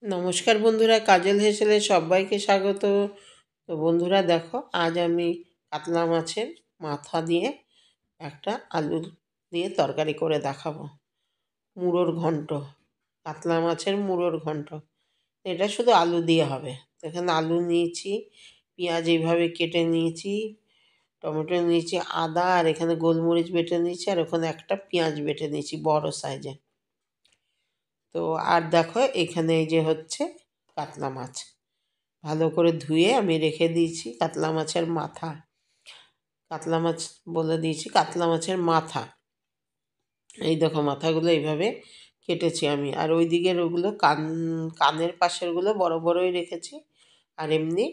নমস্কার বন্ধুরা, কাজল হেসেলে সবাইকে স্বাগত। তো বন্ধুরা দেখো, আজ আমি কাতলা মাছের মাথা দিয়ে একটা আলু দিয়ে তরকারি করে দেখাবো। মুড়োর ঘন্ট, কাতলা মাছের মুড়োর ঘন্ট। এটা শুধু আলু দিয়ে হবে। তো এখানে আলু নিয়েছি, পেঁয়াজ এইভাবে কেটে নিয়েছি, টমেটো নিয়েছি, আদা, আর এখানে গোলমরিচ বেটে নিয়েছি, আর ওখানে একটা পেঁয়াজ বেটে নিয়েছি বড় সাইজে। তো আর দেখো এখানে এই যে হচ্ছে কাতলা মাছ, ভালো করে ধুয়ে আমি রেখে দিয়েছি। কাতলা মাছের মাথা, কাতলা মাছ বলে দিয়েছি, কাতলা মাছের মাথা। এই দেখো মাথাগুলো এইভাবে কেটেছি আমি। আর ওই দিকের ওগুলো কানের পাশেরগুলো বড় বড়ই রেখেছি, আর এমনি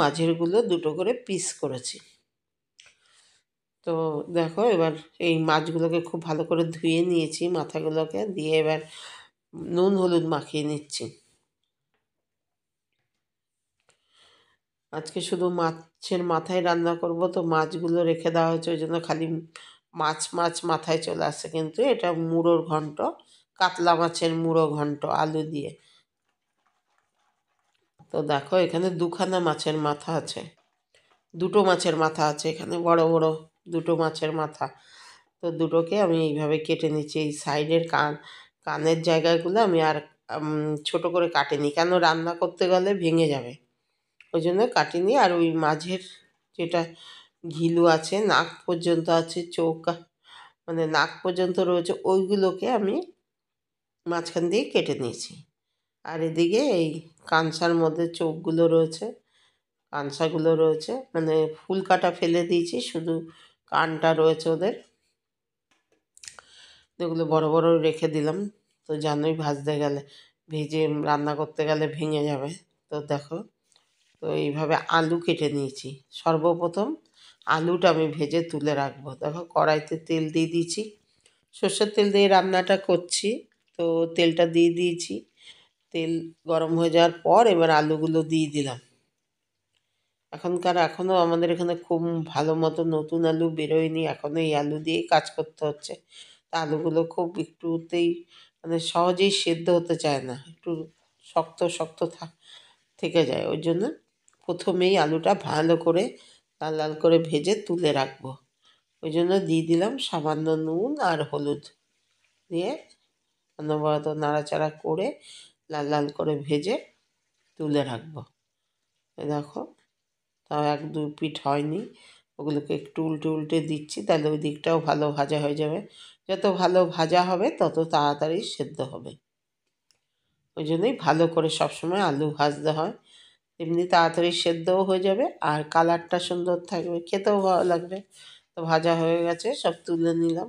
মাঝেরগুলো দুটো করে পিস করেছি। তো দেখো এবার এই মাছগুলোকে খুব ভালো করে ধুয়ে নিয়েছি, মাথাগুলোকে দিয়ে এবার নুন হলুদ মাখিয়ে নিচ্ছি। আজকে শুধু মাছের মাথায় রান্না করব, তো মাছগুলো রেখে দেওয়া হয়েছে, ওই জন্য খালি মাছ মাছ মাথায় চলে আসছে। কিন্তু এটা মুড়োর ঘন্ট, কাতলা মাছের মুড়ো ঘন্ট আলু দিয়ে। তো দেখো এখানে দুখানা মাছের মাথা আছে, দুটো মাছের মাথা আছে এখানে, বড় বড় দুটো মাছের মাথা। তো দুটোকে আমি এইভাবে কেটে নিচ্ছি। এই সাইডের কানের জায়গাগুলো আমি আর ছোট করে কাটিনি, কেন রান্না করতে গেলে ভেঙে যাবে, ওই জন্য কাটিনি। আর ওই মাঝের যেটা ঘিলু আছে, নাক পর্যন্ত আছে, চোখ মানে নাক পর্যন্ত রয়েছে, ওইগুলোকে আমি মাঝখান দিয়ে কেটে নিয়েছি। আর এদিকে এই কানসার মধ্যে চোখগুলো রয়েছে, কানসাগুলো রয়েছে, মানে ফুল কাটা ফেলে দিয়েছি, শুধু কানটা রয়েছে ওদের, এগুলো বড় বড় রেখে দিলাম। তো জানোই ভাজতে গেলে, ভেজে রান্না করতে গেলে ভেঙে যাবে। তো দেখো, তো এইভাবে আলু কেটে নিয়েছি। সর্বপ্রথম আলুটা আমি ভেজে তুলে রাখবো। দেখো কড়াইতে তেল দিয়ে দিয়েছি, সর্ষের তেল দিয়ে রান্নাটা করছি। তো তেলটা দিয়ে দিয়েছি, তেল গরম হয়ে যাওয়ার পর এবার আলুগুলো দিয়ে দিলাম। এখনও আমাদের এখানে খুব ভালো মতো নতুন আলু বেরোয়নি, এখনও এই আলু দিয়েই কাজ করতে হচ্ছে। তা আলুগুলো খুব একটুতেই মানে সহজেই সেদ্ধ হতে চায় না, একটু শক্ত শক্ত থেকে যায়। ওই জন্য প্রথমেই আলুটা ভালো করে লাল লাল করে ভেজে তুলে রাখবো। ওই জন্য দিয়ে দিলাম সামান্য নুন আর হলুদ দিয়ে অনবরত নাড়াচাড়া করে লাল লাল করে ভেজে তুলে রাখবো। দেখো, তাও এক দুই পিঠ হয়নি, ওগুলোকে একটু উল্টে উল্টে দিচ্ছি, তাহলে ওই দিকটাও ভালো ভাজা হয়ে যাবে। যত ভালো ভাজা হবে তত তাড়াতাড়ি সেদ্ধ হবে। ওই জন্যই ভালো করে সবসময় আলু ভাজতে হয়, এমনি তাড়াতাড়ি সেদ্ধও হয়ে যাবে আর কালারটা সুন্দর থাকবে, খেতেও ভালো লাগবে। তো ভাজা হয়ে গেছে, সব তুলে নিলাম,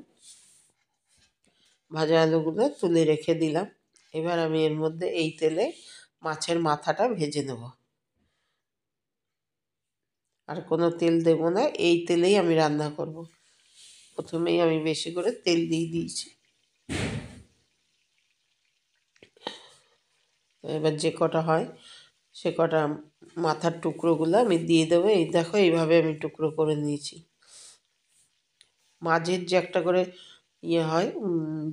ভাজা আলুগুলো তুলে রেখে দিলাম। এবার আমি এর মধ্যে এই তেলে মাছের মাথাটা ভেজে নেব, আর কোনো তেল দেব না, এই তেলেই আমি রান্না করব। প্রথমেই আমি বেশি করে তেল দিয়ে দিয়েছি। তো এবার যে কটা হয় সে কটা মাথার টুকরোগুলো আমি দিয়ে দেবো। এই দেখো এইভাবে আমি টুকরো করে নিয়েছি। মাঝের যে একটা করে ইয়ে হয়,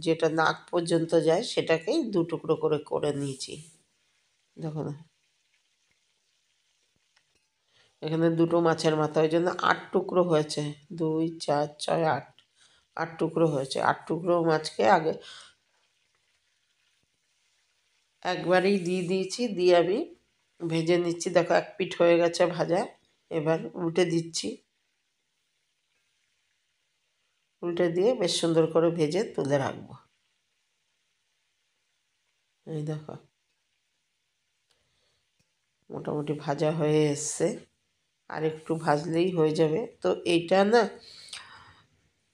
যেটা নাক পর্যন্ত যায়, সেটাকেই দু টুকরো করে করে নিয়েছি। দেখো না, এখানে দুটো মাছের মাথা, ওই জন্য 8 টুকরো হয়েছে, 2 4 6 8, 8 টুকরো হয়েছে। 8 টুকরো মাছকে আগে একবারেই দিয়ে দিয়েছি, দিয়ে আমি ভেজে নিচ্ছি। দেখো এক পিঠ হয়ে গেছে ভাজা, এবার উল্টে দিচ্ছি, উল্টে দিয়ে বেশ সুন্দর করে ভেজে তুলে রাখবো। এই দেখো মোটামুটি ভাজা হয়ে এসছে, আর একটু ভাজলেই হয়ে যাবে। তো এইটা না,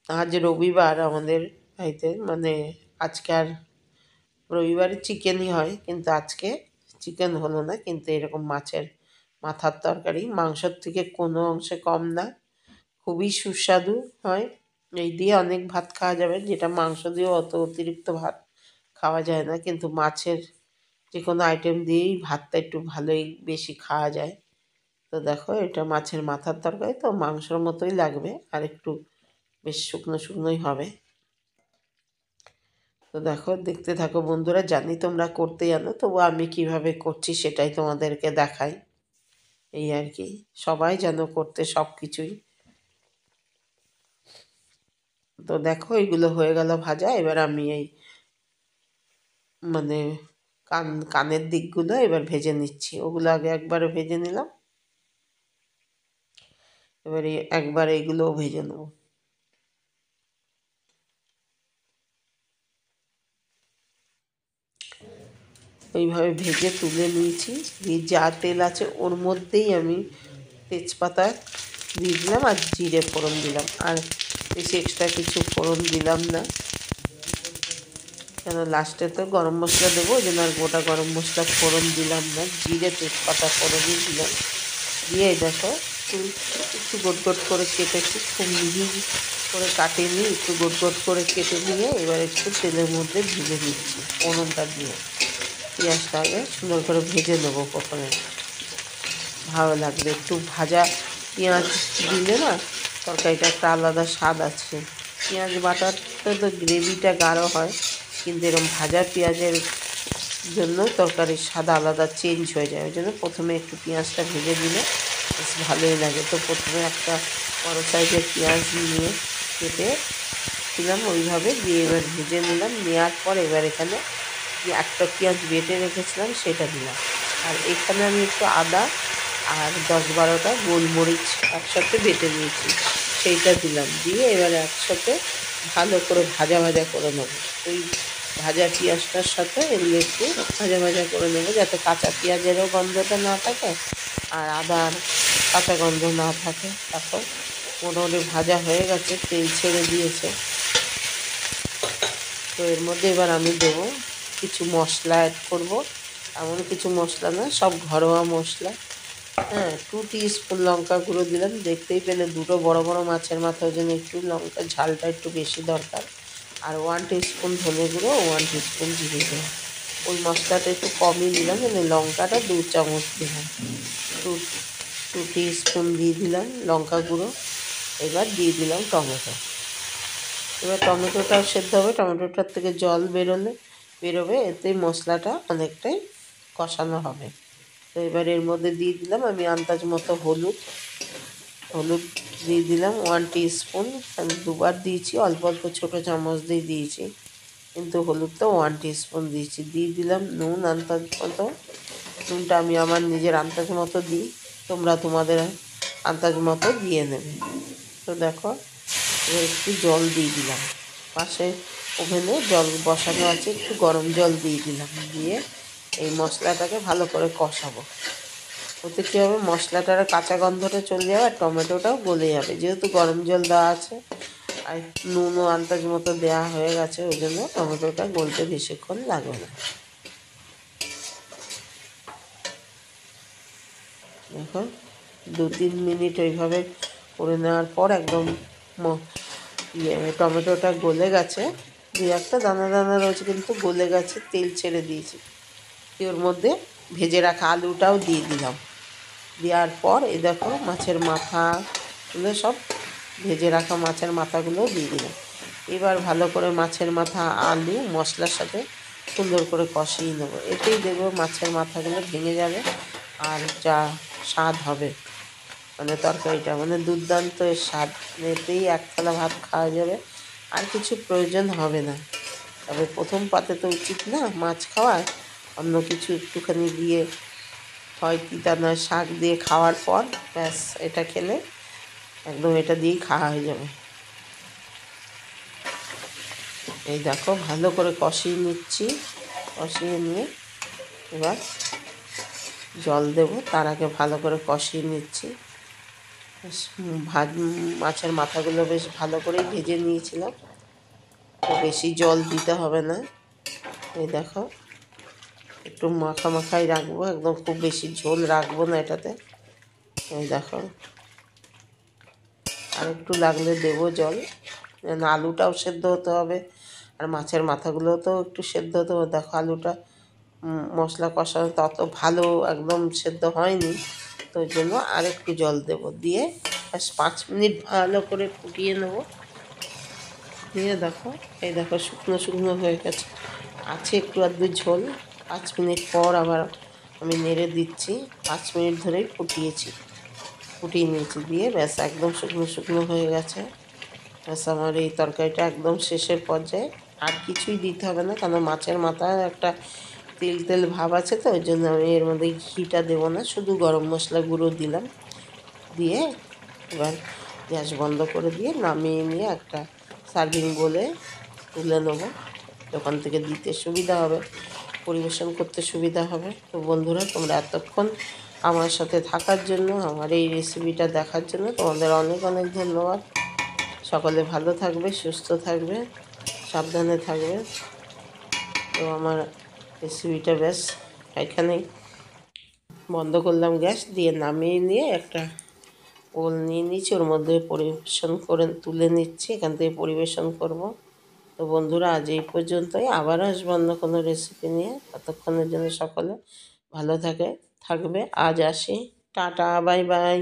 আজ রবিবার আমাদের বাড়িতে, মানে আজকে আর রবিবারে চিকেনই হয়, কিন্তু আজকে চিকেন হলো না, কিন্তু এরকম মাছের মাথার তরকারি মাংসর থেকে কোনো অংশে কম না, খুবই সুস্বাদু হয়। এই দিয়ে অনেক ভাত খাওয়া যাবে, যেটা মাংস দিয়েও অত অতিরিক্ত ভাত খাওয়া যায় না, কিন্তু মাছের যে কোনো আইটেম দিয়েই ভাতটা একটু ভালোই বেশি খাওয়া যায়। তো দেখো এটা মাছের মাথার তরকারি, তো মাংসর মতোই লাগবে, আর একটু বেশ শুকনো শুকনোই হবে। তো তো দেখো, দেখতে থাকো বন্ধুরা। জানি তোমরা করতে জানো, তবু আমি কিভাবে করছি সেটাই তোমাদেরকে দেখাই। এই আর কি, সবাই জানো করতে সব কিছুই। তো দেখো, এইগুলো হয়ে গেল ভাজা। এবার আমি এই মানে কানের দিকগুলো এবার ভেজে নিচ্ছি। ওগুলো আগে একবারে ভেজে নিলাম, এবারে একবার এইগুলোও ভেজে নেব। ওইভাবে ভেজে তুলে নিয়েছি। দিয়ে যা তেল আছে ওর মধ্যেই আমি তেজপাতা দিয়ে দিলাম আর জিরে ফোড়ন দিলাম। আর বেশি এক্সট্রা কিছু ফোড়ন দিলাম না, কেন লাস্টে তো গরম মশলা দেবো, ওই জন্য আর গোটা গরম মশলা ফোড়ন দিলাম না। জিরে তেজপাতা ফোড়নই দিলাম। দিয়ে দেখো, একটু গোট গোট করে কেটেছি, খুব মিহি করে কাটিনি, একটু গোট গোট করে কেটে নিয়ে এবার একটু তেলের মধ্যে ভেজে দিচ্ছি ফোড়নটা দিয়ে। পেঁয়াজটা আগে সুন্দর করে ভেজে নেবো প্রথমে, ভালো লাগবে একটু ভাজা পেঁয়াজ দিলে না, তরকারিটা একটা আলাদা স্বাদ আছে। পেঁয়াজ বাটাতে তো গ্রেভিটা গাঢ় হয়, কিন্তু এরকম ভাজা পেঁয়াজের জন্য তরকারির স্বাদ আলাদা চেঞ্জ হয়ে যায়। ওই জন্য প্রথমে একটু পেঁয়াজটা ভেজে দিলে বেশ ভালোই লাগে। তো প্রথমে একটা বড়ো সাইজের পেঁয়াজ নিয়ে কেটে দিলাম ওইভাবে, দিয়ে এবার ভেজে নিলাম। নেওয়ার পর এবার এখানে একটা পেঁয়াজ বেটে রেখেছিলাম সেটা দিলাম। আর এখানে আমি একটু আদা আর 10-12টা গোলমরিচ একসাথে বেটে নিয়েছি, সেইটা দিলাম। দিয়ে এবারে একসাথে ভালো করে ভাজা ভাজা করে নেব। ওই ভাজা পেঁয়াজটার সাথে এগুলো একটু ভাজা ভাজা করে নেবো, যাতে কাঁচা পেঁয়াজেরও গন্ধটা না থাকে আর আদার কাঁচা গন্ধ না থাকে। তারপর মোটামুটি ভাজা হয়ে গেছে, তেল ছেড়ে দিয়েছে। তো এর মধ্যে এবার আমি দেবো কিছু মশলা অ্যাড করব। এমন কিছু মশলা না, সব ঘরোয়া মশলা। হ্যাঁ, 2 টিস্পুন লঙ্কা গুঁড়ো দিলাম। দেখতেই পেলে দুটো বড় বড় মাছের মাথা, ওই জন্য একটু লঙ্কা ঝালটা একটু বেশি দরকার। আর 1 টিস্পুন ধনে গুঁড়ো, 1 টিস্পুন জিরে গুঁড়ো। ওই মশলাটা একটু কমই দিলাম, মানে লঙ্কাটা 2 চামচ দিলাম। 2 টিস্পুন দিয়ে দিলাম লঙ্কা গুঁড়ো। এবার দিয়ে দিলাম টমেটো। এবার টমেটোটাও সেদ্ধ হবে, টমেটোটার থেকে জল বেরোবে, এতে মশলাটা অনেকটাই কষানো হবে। তো এবার এর মধ্যে দিয়ে দিলাম আমি আন্দাজ মতো হলুদ দিয়ে দিলাম 1 টিস্পুন। আমি দুবার দিয়েছি, অল্প অল্প ছোটো চামচ দিয়ে দিয়েছি, কিন্তু হলুদটা 1 টিস্পুন দিয়েছি। দিয়ে দিলাম নুন আন্দাজ মতো। নুনটা আমি আমার নিজের আন্দাজ মতো দিই, তোমরা তোমাদের আন্দাজ মতো দিয়ে নেবে। তো দেখো, এবার একটু জল দিয়ে দিলাম। পাশে ওভেনে জল বসানো আছে, একটু গরম জল দিয়ে দিলাম। দিয়ে এই মশলাটাকে ভালো করে কষাবো। ওতে কী হবে, মশলাটার কাঁচা গন্ধটা চলে যাবে আর টমেটোটাও গলে যাবে, যেহেতু গরম জল দেওয়া আছে আর নুনও আন্দাজ মতো দেওয়া হয়ে গেছে, ওই জন্য টমেটোটা গলতে বেশিক্ষণ লাগবে না। দেখো, 2-3 মিনিট ওইভাবে করে নেওয়ার পর একদম টমেটোটা গলে গেছে। 2-1টা দানা দানা রয়েছে, কিন্তু গলে গেছে, তেল ছেড়ে দিয়েছি। ওর মধ্যে ভেজে রাখা আলুটাও দিয়ে দিলাম। দেওয়ার পর এই দেখো, মাছের মাথাগুলো সব ভেজে রাখা মাছের মাথাগুলো দিয়ে দিলাম। এবার ভালো করে মাছের মাথা আলু মশলার সাথে সুন্দর করে কষিয়ে নেবো। এতেই দেখবো মাছের মাথাগুলো ভেঙে যাবে আর যা স্বাদ হবে, মানে তরকারিটা মানে দুর্দান্ত স্বাদ। এতেই 1 থালা ভাত খাওয়া যাবে, আর কিছু প্রয়োজন হবে না। তবে প্রথম পাতে তো উচিত না মাছ খাওয়ার, অন্য কিছু একটুখানি দিয়ে, হয় তিতা নয় শাক দিয়ে খাওয়ার পর ব্যাস, এটা খেলে একদম এটা দিয়েই খাওয়া হয়ে যাবে। এই দেখো, ভালো করে কষিয়ে নিচ্ছি। কষিয়ে নিয়ে এবার জল দেব, তার আগে ভালো করে কষিয়ে নিচ্ছি। মাছের মাথাগুলো বেশ ভালো করেই ভেজে নিয়েছিলাম, তো বেশি জল দিতে হবে না। এই দেখো, একটু মাখাই রাখবো, একদম খুব বেশি ঝোল রাখবো না এটাতে। এই দেখো, আর একটু লাগলে দেবো জল, যেন আলুটাও সেদ্ধ হতে হবে আর মাছের মাথাগুলোও তো একটু সেদ্ধ হতে হবে। দেখো, আলুটা মশলা কষানো তত ভালো একদম সেদ্ধ হয়নি, তো ওই জন্য আর একটু জল দেবো। দিয়ে ব্যাস 5 মিনিট ভালো করে ফুটিয়ে নেব। দিয়ে দেখো, এই দেখো শুকনো শুকনো হয়ে গেছে, আছে একটু আধটু ঝোল। 5 মিনিট পর আবার আমি নেড়ে দিচ্ছি। 5 মিনিট ধরেই ফুটিয়ে নিয়েছি, দিয়ে ব্যাস একদম শুকনো শুকনো হয়ে গেছে। ব্যাস আমার এই তরকারিটা একদম শেষের পর্যায়ে। আর কিছুই দিতে হবে না, কারণ মাছের মাথায় একটা তেল তেল ভাব আছে, তো ওই জন্য আমি এর মধ্যে ঘিটা দেবো না, শুধু গরম মশলা গুঁড়ো দিলাম। দিয়ে এবার গ্যাস বন্ধ করে দিয়ে নামিয়ে নিয়ে একটা সার্ভিং বলে তুলে নেবো। দোকান থেকে দিতে সুবিধা হবে, পরিবেশন করতে সুবিধা হবে। তো বন্ধুরা, তোমরা এতক্ষণ আমার সাথে থাকার জন্য, আমার এই রেসিপিটা দেখার জন্য তোমাদের অনেক অনেক ধন্যবাদ। সকলে ভালো থাকবে, সুস্থ থাকবে, সাবধানে থাকবে। তো আমার রেসিপিটা ব্যাস এখানেই বন্ধ করলাম, গ্যাস দিয়ে নামিয়ে নিয়ে একটা ওল নিয়ে নিচ্ছি, ওর মধ্যে পরিবেশন করে তুলে নিচ্ছি, এখান থেকে পরিবেশন করব। তো বন্ধুরা, আজ এই পর্যন্তই, আবার আসবো অন্য কোনো রেসিপি নিয়ে। ততক্ষণের জন্য সকলে ভালো থাকবে। আজ আসি, টাটা, বাই বাই।